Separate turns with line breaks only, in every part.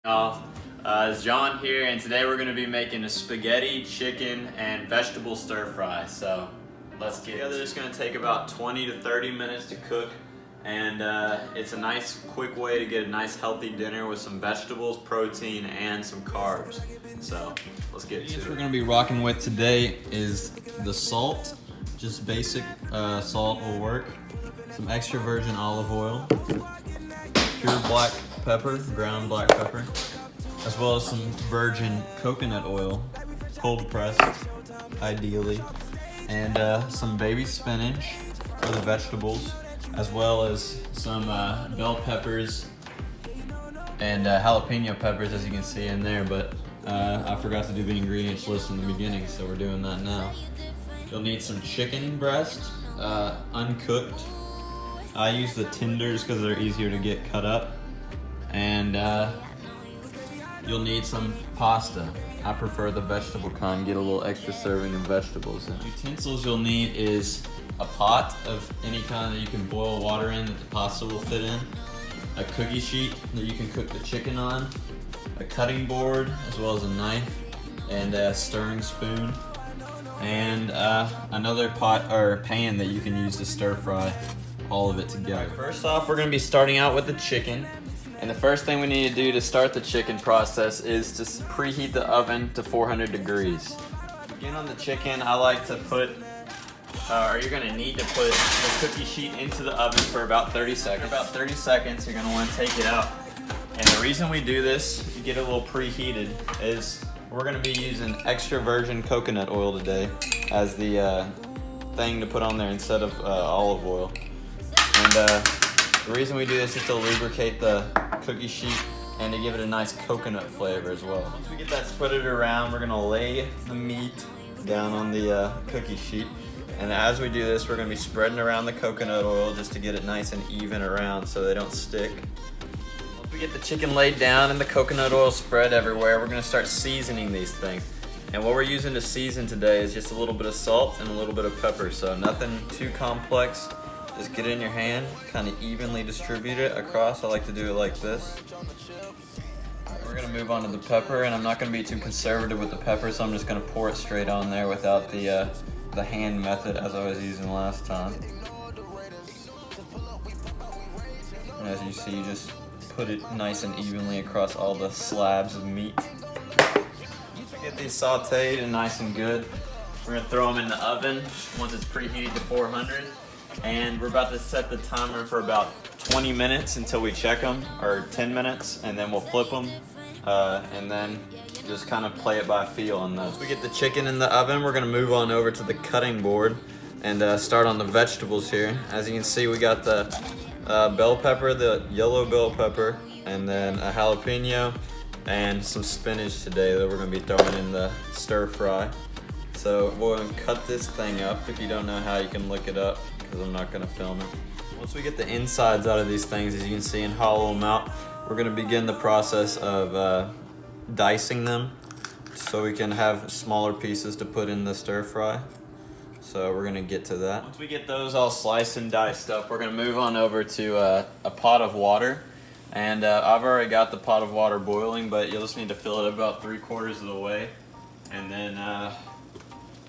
It's John here, and today we're going to be making a spaghetti, chicken, and vegetable stir fry. So let's get it. It's going to take about 20 to 30 minutes to cook, and it's a nice quick way to get a nice healthy dinner with some vegetables, protein, and some carbs. So let's get to it. What we're going to be rocking with today is the salt. Just basic salt will work. Some extra virgin olive oil, pure black pepper, ground black pepper, as well as some virgin coconut oil, cold pressed, ideally, and some baby spinach for the vegetables, as well as some bell peppers and jalapeno peppers, as you can see in there, but I forgot to do the ingredients list in the beginning, so we're doing that now. You'll need some chicken breast, uncooked. I use the tenders because they're easier to get cut up. And you'll need some pasta. I prefer the vegetable kind, get a little extra serving of vegetables. The utensils you'll need is a pot of any kind that you can boil water in that the pasta will fit in, a cookie sheet that you can cook the chicken on, a cutting board as well as a knife, and a stirring spoon, and another pot or pan that you can use to stir fry all of it together. First off, we're gonna be starting out with the chicken. And the first thing we need to do to start the chicken process is to preheat the oven to 400 degrees. To begin on the chicken, I like to put, or you're gonna need to put the cookie sheet into the oven for about 30 seconds. For about 30 seconds, you're gonna wanna take it out. And the reason we do this, to get it a little preheated, is we're gonna be using extra virgin coconut oil today as the thing to put on there instead of olive oil. And the reason we do this is to lubricate the cookie sheet and to give it a nice coconut flavor as well. Once we get that spreaded around, we're gonna lay the meat down on the cookie sheet. And as we do this, we're gonna be spreading around the coconut oil just to get it nice and even around so they don't stick. Once we get the chicken laid down and the coconut oil spread everywhere, we're gonna start seasoning these things. And what we're using to season today is just a little bit of salt and a little bit of pepper, so nothing too complex. Just get it in your hand, kind of evenly distribute it across. I like to do it like this. We're gonna move on to the pepper, and I'm not gonna be too conservative with the pepper, so I'm just gonna pour it straight on there without the hand method as I was using last time. And as you see, just put it nice and evenly across all the slabs of meat. Get these sauteed and nice and good. We're gonna throw them in the oven once it's preheated to 400. And we're about to set the timer for about 20 minutes until we check them, or 10 minutes, and then we'll flip them, and then just kind of play it by feel on those. Once we get the chicken in the oven, we're gonna move on over to the cutting board and start on the vegetables here. As you can see, we got the bell pepper, the yellow bell pepper, and then a jalapeno, and some spinach today that we're gonna be throwing in the stir fry. So we'll cut this thing up. If you don't know how, you can look it up, because I'm not gonna film it. Once we get the insides out of these things, as you can see, and hollow them out, we're gonna begin the process of dicing them so we can have smaller pieces to put in the stir fry. So we're gonna get to that. Once we get those all sliced and diced up, we're gonna move on over to a pot of water. And I've already got the pot of water boiling, but you'll just need to fill it about 3/4 of the way. And then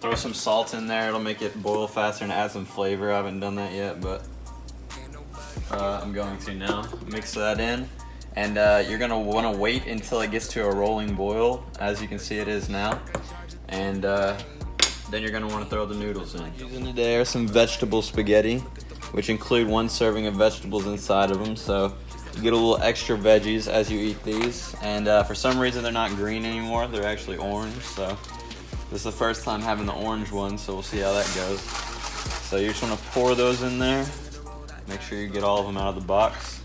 throw some salt in there, it'll make it boil faster and add some flavor. I haven't done that yet, but I'm going to now. Mix that in, and you're gonna wanna wait until it gets to a rolling boil, as you can see it is now. And then you're gonna wanna throw the noodles in. Using today are some vegetable spaghetti, which include 1 serving of vegetables inside of them, so you get a little extra veggies as you eat these. And for some reason they're not green anymore, they're actually orange, so this is the first time having the orange one, so we'll see how that goes. So you just want to pour those in there. Make sure you get all of them out of the box.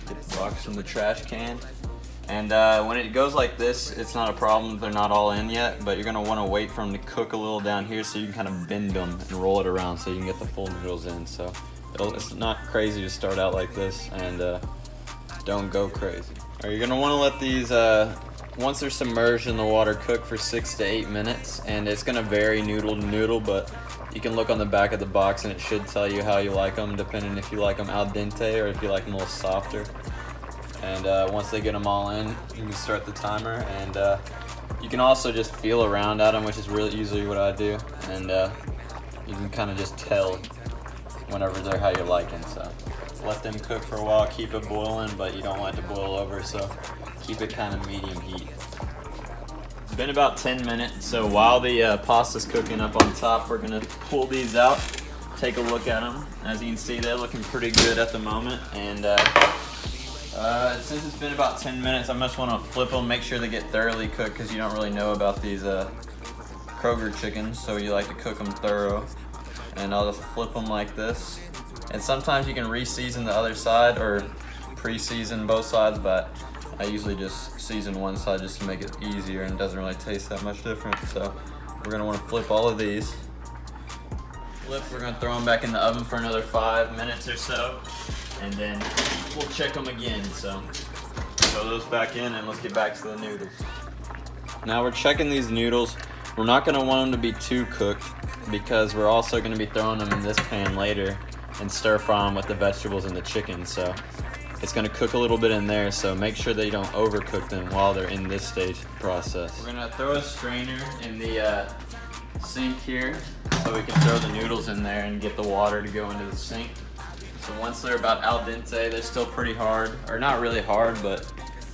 Get the box from the trash can. And when it goes like this, it's not a problem. They're not all in yet, but you're going to want to wait for them to cook a little down here so you can kind of bend them and roll it around so you can get the full noodles in. So it's not crazy to start out like this, and don't go crazy. You're going to want to let these once they're submerged in the water, cook for 6 to 8 minutes, and it's gonna vary noodle to noodle, but you can look on the back of the box and it should tell you how you like them, depending if you like them al dente or if you like them a little softer. And once they get them all in, you can start the timer. And you can also just feel around at them, which is really usually what I do. And you can kind of just tell whenever they're how you're liking. So let them cook for a while, keep it boiling, but you don't want it to boil over, so keep it kind of medium heat. It's been about 10 minutes, so while the pasta's cooking up on top, we're gonna pull these out, take a look at them. As you can see, they're looking pretty good at the moment. And since it's been about 10 minutes, I just want to flip them, make sure they get thoroughly cooked, because you don't really know about these Kroger chickens, so you like to cook them thorough. And I'll just flip them like this. And sometimes you can re-season the other side or pre-season both sides, but I usually just season one side just to make it easier, and it doesn't really taste that much different. So we're gonna want to flip all of these. We're gonna throw them back in the oven for another 5 minutes or so, and then we'll check them again. So throw those back in, and let's get back to the noodles. Now we're checking these noodles. We're not gonna want them to be too cooked, because we're also gonna be throwing them in this pan later and stir fry them with the vegetables and the chicken. So it's gonna cook a little bit in there, so make sure that you don't overcook them while they're in this stage of the process. We're gonna throw a strainer in the sink here, so we can throw the noodles in there and get the water to go into the sink. So once they're about al dente, they're still pretty hard, or not really hard, but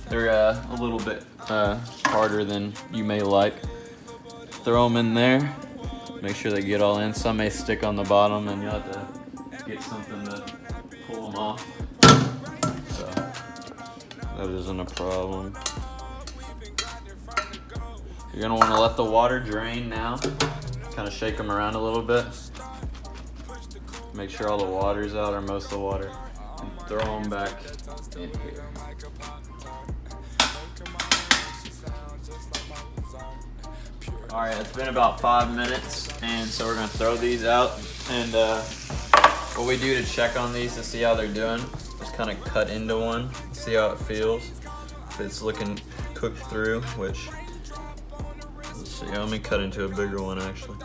they're a little bit harder than you may like. Throw them in there, make sure they get all in. Some may stick on the bottom, and you'll have to get something to pull them off. So that isn't a problem. You're gonna wanna let the water drain now. Kind of shake them around a little bit. Make sure all the water's out, or most of the water, and throw them back in here. All right, it's been about 5 minutes, and so we're gonna throw these out. And what we do to check on these to see how they're doing, just kind of cut into one, see how it feels. If it's looking cooked through, which, let's see, let me cut into a bigger one actually.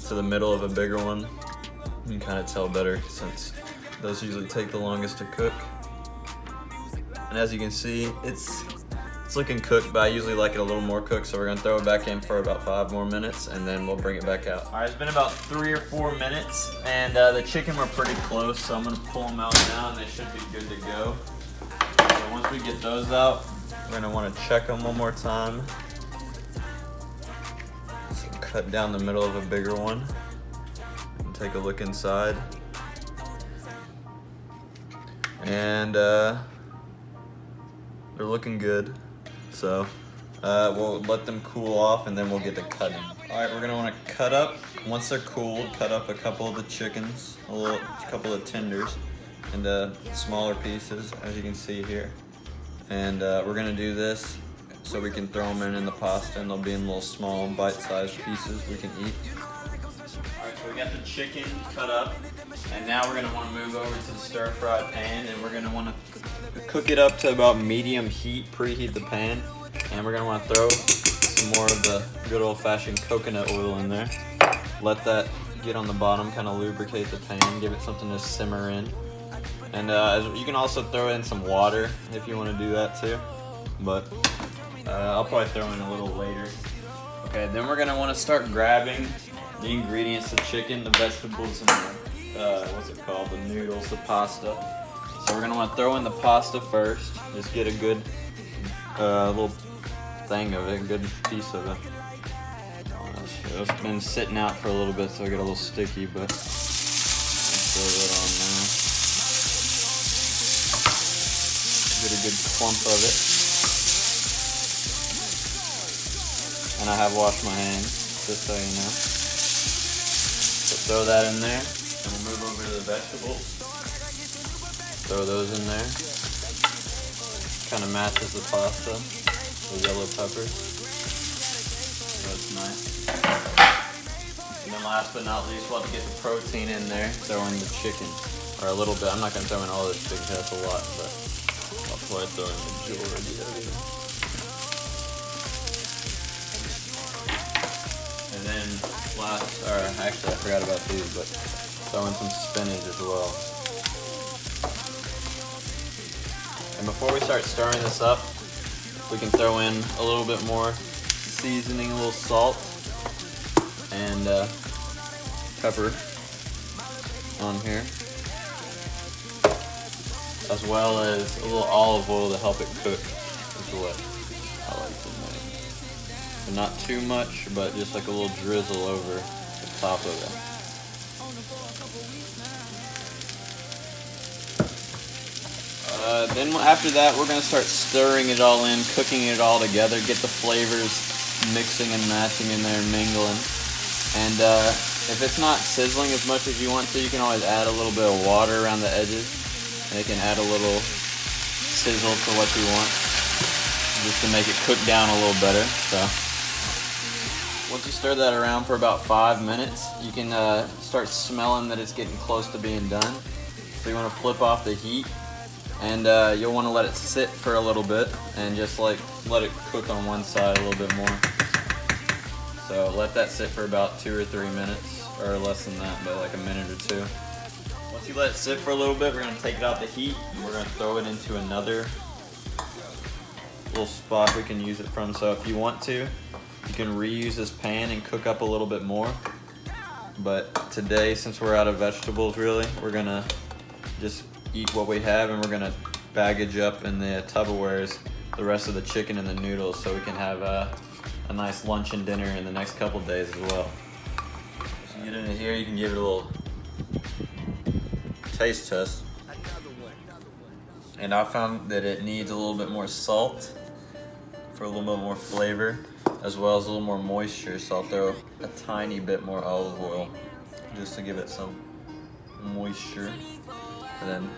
To the middle of a bigger one, you can kind of tell better, since those usually take the longest to cook. And as you can see, it's looking cooked, but I usually like it a little more cooked, so we're gonna throw it back in for about 5 more minutes, and then we'll bring it back out. All right, it's been about 3 or 4 minutes, and the chicken were pretty close, so I'm gonna pull them out now, and they should be good to go. So once we get those out, we're gonna wanna check them one more time. So cut down the middle of a bigger one, and take a look inside. And they're looking good. So we'll let them cool off, and then we'll get to cutting. All right, we're gonna wanna cut up, once they're cooled, cut up a couple of the chickens, a couple of tenders, into smaller pieces, as you can see here. And we're gonna do this so we can throw them in the pasta, and they'll be in little small bite-sized pieces we can eat. All right, so we got the chicken cut up, and now we're gonna wanna move over to the stir-fry pan, and we're gonna wanna cook it up to about medium heat, preheat the pan, and we're gonna wanna throw some more of the good old-fashioned coconut oil in there. Let that get on the bottom, kind of lubricate the pan, give it something to simmer in. And you can also throw in some water if you wanna do that too, but I'll probably throw in a little later. Okay, then we're gonna wanna start grabbing the ingredients, the chicken, the vegetables, and the, what's it called, the noodles, the pasta. So we're gonna wanna throw in the pasta first. Just get a good little thing of it, a good piece of it. It's been sitting out for a little bit, so I get a little sticky, but throw that on now. Get a good clump of it. And I have washed my hands, just so you know. So throw that in there, and we'll move over to the vegetables. Throw those in there. Kind of matches the pasta, the yellow peppers. That's nice. And then last but not least, we'll have to get the protein in there. Throw in the chicken, or a little bit. I'm not gonna throw in all this chicken, that's a lot, but I'll probably throw in the majority of it. And then last, or actually I forgot about these, but throw in some spinach as well. And before we start stirring this up, we can throw in a little bit more seasoning, a little salt, and pepper on here, as well as a little olive oil to help it cook is what I like to make. So not too much, but just like a little drizzle over the top of it. Then after that, we're going to start stirring it all in, cooking it all together, get the flavors mixing and matching in there and mingling. And if it's not sizzling as much as you want to, you can always add a little bit of water around the edges, and it can add a little sizzle to what you want, just to make it cook down a little better. So once you stir that around for about 5 minutes, you can start smelling that it's getting close to being done. So you want to flip off the heat, and you'll want to let it sit for a little bit and just like let it cook on one side a little bit more. So let that sit for about 2 or 3 minutes, or less than that, but like a minute or two. Once you let it sit for a little bit, we're going to take it out the heat and we're going to throw it into another little spot we can use it from. So if you want to, you can reuse this pan and cook up a little bit more. But today, since we're out of vegetables really, we're going to just eat what we have, and we're gonna baggage up in the Tupperwares the rest of the chicken and the noodles, so we can have a nice lunch and dinner in the next couple days as well. So you get into here, you can give it a little taste test. And I found that it needs a little bit more salt for a little bit more flavor, as well as a little more moisture, so I'll throw a tiny bit more olive oil just to give it some moisture. And then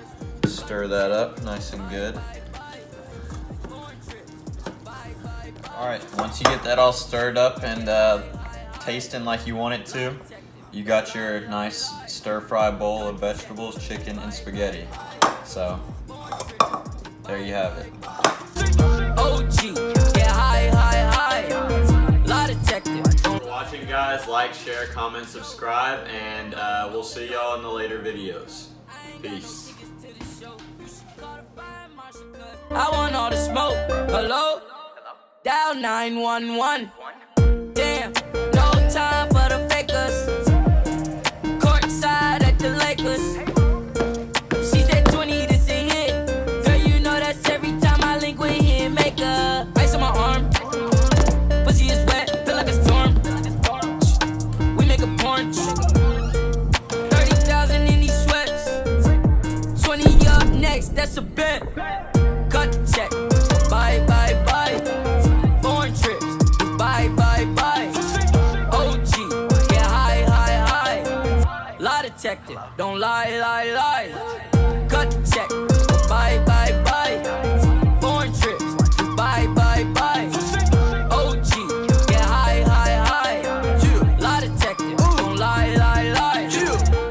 stir that up nice and good. Alright, once you get that all stirred up and tasting like you want it to, you got your nice stir-fry bowl of vegetables, chicken, and spaghetti. So, there you have it. OG, yeah, high. Lie detector. Thanks for watching, guys. Like, share, comment, subscribe, and we'll see y'all in the later videos. Peace. I want all the smoke. Hello? Dial 911. Damn, no time for the fakers. Courtside at the Lakers. She said 20, this a hit. Girl, you know that's every time I link with him. Make a ice on my arm. Pussy is wet, feel like a storm. We make a porn. 30,000 in these sweats. 20 up next, that's a bet. Cut the check. Bye. Foreign trips. Bye. OG. Yeah, high. Lie detector. Don't lie.